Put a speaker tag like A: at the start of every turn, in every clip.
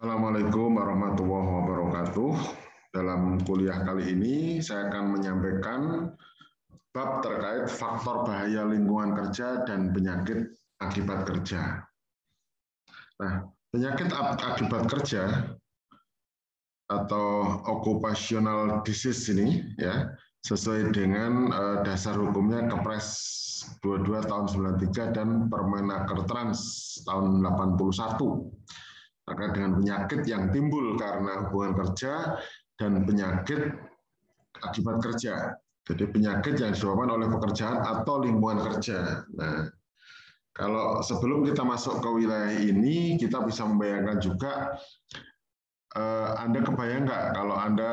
A: Assalamualaikum warahmatullahi wabarakatuh. Dalam kuliah kali ini saya akan menyampaikan bab terkait faktor bahaya lingkungan kerja dan penyakit akibat kerja. Nah, penyakit akibat kerja atau occupational disease ini ya sesuai dengan dasar hukumnya Kepres 22 tahun 93 dan Permenaker Trans tahun 81 terkait dengan penyakit yang timbul karena hubungan kerja dan penyakit akibat kerja. Jadi penyakit yang disebabkan oleh pekerjaan atau lingkungan kerja. Nah, kalau sebelum kita masuk ke wilayah ini, kita bisa membayangkan juga, Anda kebayang nggak kalau Anda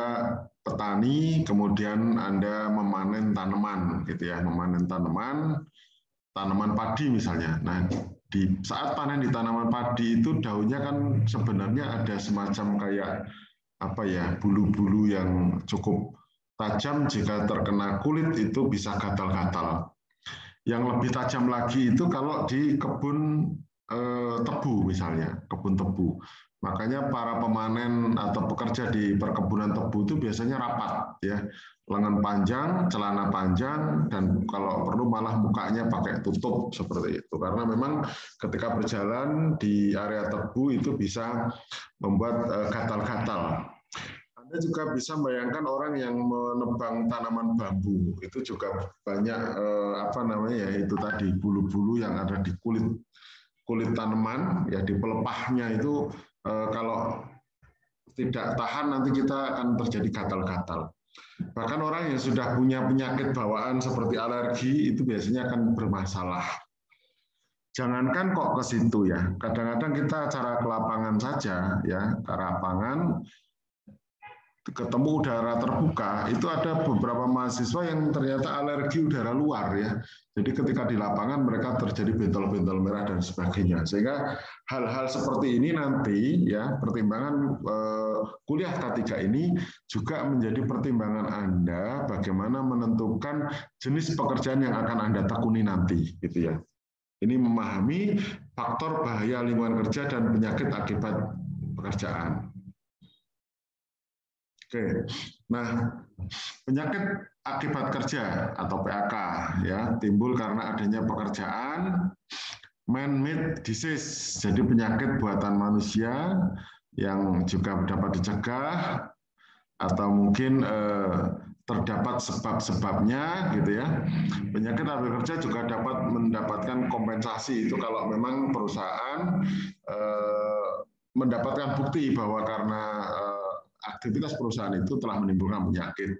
A: petani, kemudian Anda memanen tanaman, gitu ya, memanen tanaman padi misalnya. Nah, di saat panen di tanaman padi itu daunnya kan sebenarnya ada semacam kayak apa ya, bulu-bulu yang cukup tajam, jika terkena kulit itu bisa gatal-gatal. Yang lebih tajam lagi itu kalau di kebun tebu misalnya, kebun tebu. Makanya para pemanen atau pekerja di perkebunan tebu itu biasanya rapat ya, lengan panjang, celana panjang, dan kalau perlu malah mukanya pakai tutup seperti itu. Karena memang ketika berjalan di area tebu itu bisa membuat gatal-gatal. Anda juga bisa membayangkan orang yang menebang tanaman bambu, itu juga banyak apa namanya ya, itu tadi bulu-bulu yang ada di kulit tanaman ya, di pelepahnya itu kalau tidak tahan nanti kita akan terjadi gatal-gatal. Bahkan orang yang sudah punya penyakit bawaan seperti alergi itu biasanya akan bermasalah. Jangankan kok ke situ ya, kadang-kadang kita cara ke lapangan saja ya, ke lapangan ketemu udara terbuka, itu ada beberapa mahasiswa yang ternyata alergi udara luar ya. Jadi ketika di lapangan mereka terjadi bentol-bentol merah dan sebagainya. Sehingga hal-hal seperti ini nanti ya, pertimbangan kuliah K3 ini juga menjadi pertimbangan Anda bagaimana menentukan jenis pekerjaan yang akan Anda tekuni nanti gitu ya. Ini memahami faktor bahaya lingkungan kerja dan penyakit akibat pekerjaan. Oke, nah penyakit akibat kerja atau PAK ya timbul karena adanya pekerjaan man-made disease, jadi penyakit buatan manusia yang juga dapat dicegah atau mungkin terdapat sebab-sebabnya gitu ya. Penyakit akibat kerja juga dapat mendapatkan kompensasi itu kalau memang perusahaan mendapatkan bukti bahwa karena aktivitas perusahaan itu telah menimbulkan penyakit.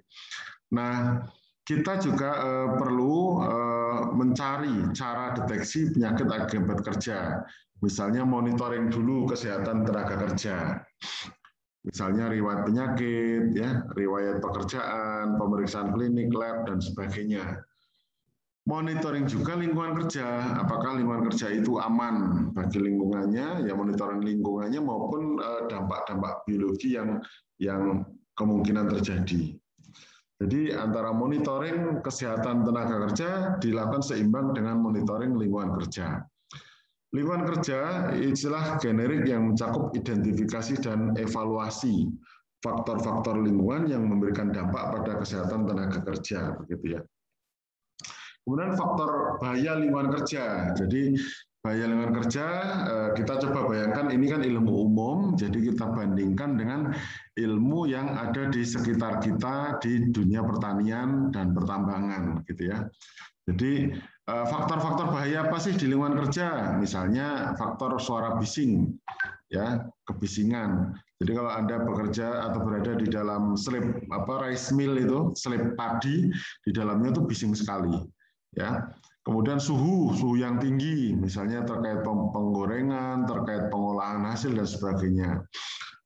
A: Nah, kita juga perlu mencari cara deteksi penyakit akibat kerja. Misalnya monitoring dulu kesehatan tenaga kerja. Misalnya riwayat penyakit, ya, riwayat pekerjaan, pemeriksaan klinik, lab, dan sebagainya. Monitoring juga lingkungan kerja, apakah lingkungan kerja itu aman bagi lingkungannya, ya monitoring lingkungannya maupun dampak-dampak biologi yang kemungkinan terjadi. Jadi antara monitoring kesehatan tenaga kerja dilakukan seimbang dengan monitoring lingkungan kerja. Lingkungan kerja istilah generik yang mencakup identifikasi dan evaluasi faktor-faktor lingkungan yang memberikan dampak pada kesehatan tenaga kerja, begitu ya. Kemudian faktor bahaya lingkungan kerja. Jadi bahaya lingkungan kerja kita coba bayangkan ini kan ilmu umum, jadi kita bandingkan dengan ilmu yang ada di sekitar kita di dunia pertanian dan pertambangan, gitu ya. Jadi faktor-faktor bahaya apa sih di lingkungan kerja? Misalnya faktor suara bising, ya, kebisingan. Jadi kalau Anda bekerja atau berada di dalam slip rice mill itu, slip padi, di dalamnya itu bising sekali. Ya, kemudian suhu yang tinggi, misalnya terkait penggorengan, terkait pengolahan hasil dan sebagainya.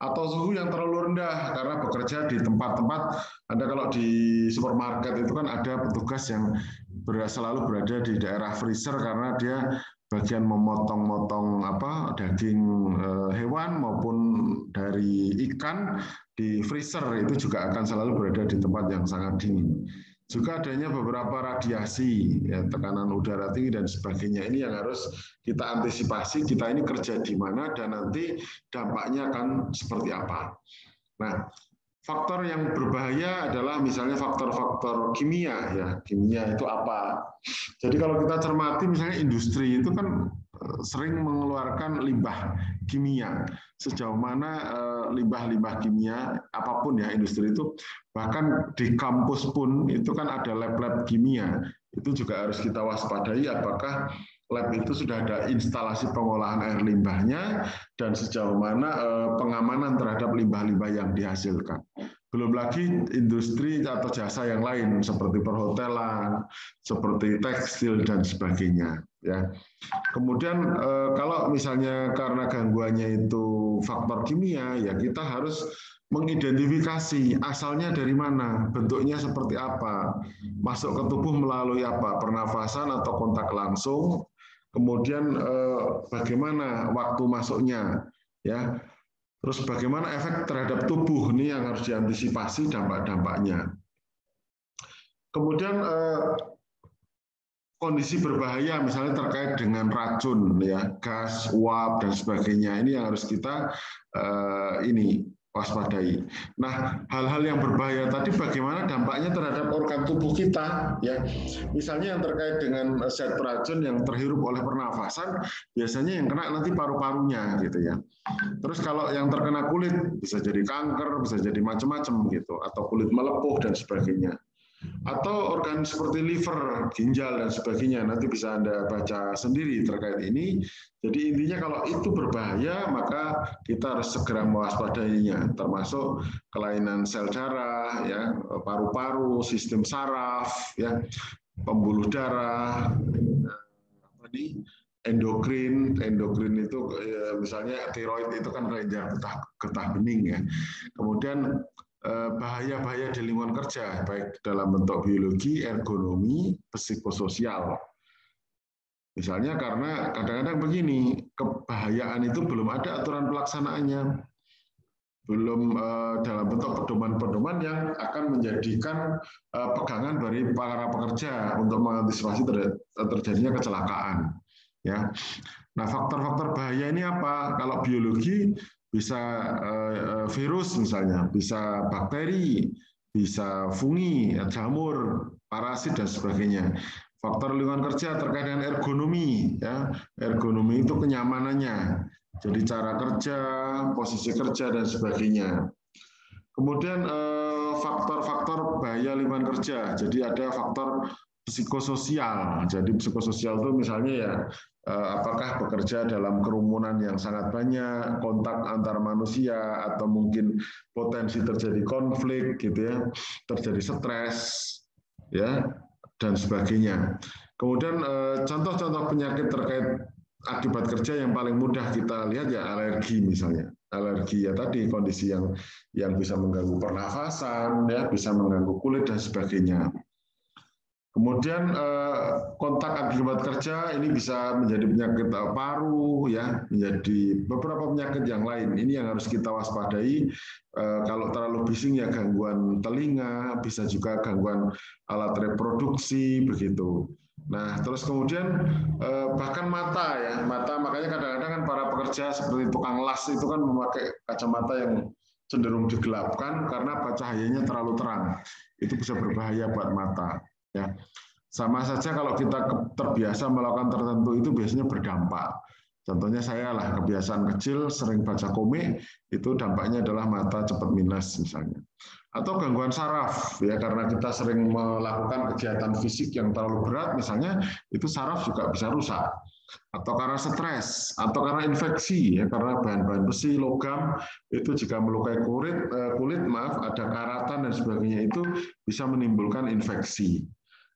A: Atau suhu yang terlalu rendah karena bekerja di tempat-tempat, Anda kalau di supermarket itu kan ada petugas yang selalu berada di daerah freezer karena dia bagian memotong-motong daging hewan maupun dari ikan di freezer itu juga akan selalu berada di tempat yang sangat dingin. Juga adanya beberapa radiasi, ya, tekanan udara tinggi dan sebagainya. Ini yang harus kita antisipasi, kita ini kerja di mana dan nanti dampaknya akan seperti apa. Nah, faktor yang berbahaya adalah misalnya faktor-faktor kimia, ya. Kimia itu apa? Jadi kalau kita cermati misalnya industri itu kan sering mengeluarkan limbah kimia. Sejauh mana limbah-limbah kimia apapun ya industri itu, bahkan di kampus pun itu kan ada lab-lab kimia. Itu juga harus kita waspadai apakah lab itu sudah ada instalasi pengolahan air limbahnya dan sejauh mana pengamanan terhadap limbah-limbah yang dihasilkan. Belum lagi industri atau jasa yang lain seperti perhotelan, seperti tekstil dan sebagainya. Ya. Kemudian kalau misalnya karena gangguannya itu faktor kimia, ya kita harus mengidentifikasi asalnya dari mana, bentuknya seperti apa, masuk ke tubuh melalui apa, pernafasan atau kontak langsung, kemudian bagaimana waktu masuknya, ya. Terus bagaimana efek terhadap tubuh ini yang harus diantisipasi dampak-dampaknya. Kemudian kondisi berbahaya misalnya terkait dengan racun, ya, gas, uap dan sebagainya. Ini yang harus kita waspadai. Nah, hal-hal yang berbahaya tadi bagaimana dampaknya terhadap organ tubuh kita, ya. Misalnya yang terkait dengan zat beracun yang terhirup oleh pernafasan, biasanya yang kena nanti paru-parunya, gitu ya. Terus kalau yang terkena kulit bisa jadi kanker, bisa jadi macam-macam gitu, atau kulit melepuh dan sebagainya. Atau organ seperti liver, ginjal dan sebagainya, nanti bisa Anda baca sendiri terkait ini. Jadi intinya kalau itu berbahaya maka kita harus segera mewaspadainya, termasuk kelainan sel darah, ya, paru-paru, sistem saraf, ya, pembuluh darah, endokrin itu misalnya tiroid itu kan kelenjar getah bening, ya. Kemudian bahaya-bahaya di lingkungan kerja, baik dalam bentuk biologi, ergonomi, psikososial. Misalnya karena kadang-kadang begini, kebahayaan itu belum ada aturan pelaksanaannya, belum dalam bentuk pedoman-pedoman yang akan menjadikan pegangan dari para pekerja untuk mengantisipasi terjadinya kecelakaan. Ya, nah faktor-faktor bahaya ini apa? Kalau biologi bisa virus misalnya, bisa bakteri, bisa fungi, jamur, parasit dan sebagainya. Faktor lingkungan kerja terkait dengan ergonomi, ya. Ergonomi itu kenyamanannya. Jadi cara kerja, posisi kerja dan sebagainya. Kemudian faktor-faktor bahaya lingkungan kerja. Jadi ada faktor psikososial. Jadi psikososial itu misalnya ya apakah bekerja dalam kerumunan yang sangat banyak, kontak antar manusia, atau mungkin potensi terjadi konflik, gitu ya, terjadi stres, ya, dan sebagainya. Kemudian contoh-contoh penyakit terkait akibat kerja yang paling mudah kita lihat ya alergi misalnya. Alergi ya tadi kondisi yang bisa mengganggu pernafasan, ya, bisa mengganggu kulit dan sebagainya. Kemudian kontak akibat kerja ini bisa menjadi penyakit paru, ya, menjadi beberapa penyakit yang lain. Ini yang harus kita waspadai. Kalau terlalu bising ya gangguan telinga, bisa juga gangguan alat reproduksi begitu. Nah, terus kemudian bahkan mata, ya, mata, makanya kadang-kadang kan para pekerja seperti tukang las itu kan memakai kacamata yang cenderung digelapkan karena cahayanya terlalu terang. Itu bisa berbahaya buat mata. Ya, sama saja kalau kita terbiasa melakukan tertentu itu biasanya berdampak. Contohnya saya lah kebiasaan kecil sering baca komik, itu dampaknya adalah mata cepat minus misalnya. Atau gangguan saraf, ya, karena kita sering melakukan kegiatan fisik yang terlalu berat misalnya, itu saraf juga bisa rusak. Atau karena stres, atau karena infeksi, ya, karena bahan-bahan besi, logam itu jika melukai kulit, ada karatan dan sebagainya, itu bisa menimbulkan infeksi.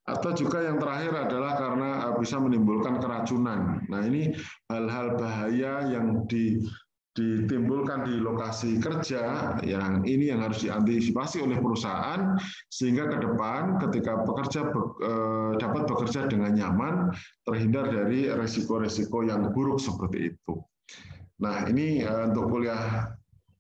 A: Atau juga yang terakhir adalah karena bisa menimbulkan keracunan. Nah, ini hal-hal bahaya yang ditimbulkan di lokasi kerja, yang ini yang harus diantisipasi oleh perusahaan sehingga ke depan ketika pekerja dapat bekerja dengan nyaman, terhindar dari resiko-resiko yang buruk seperti itu. Nah, ini untuk kuliah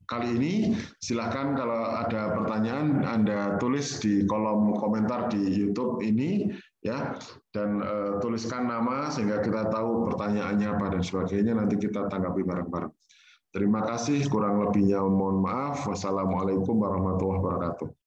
A: kali ini. Silahkan kalau ada pertanyaan Anda tulis di kolom komentar di YouTube ini ya, dan tuliskan nama sehingga kita tahu pertanyaannya apa dan sebagainya, nanti kita tanggapi bareng-bareng. Terima kasih, kurang lebihnya mohon maaf. Wassalamualaikum warahmatullahi wabarakatuh.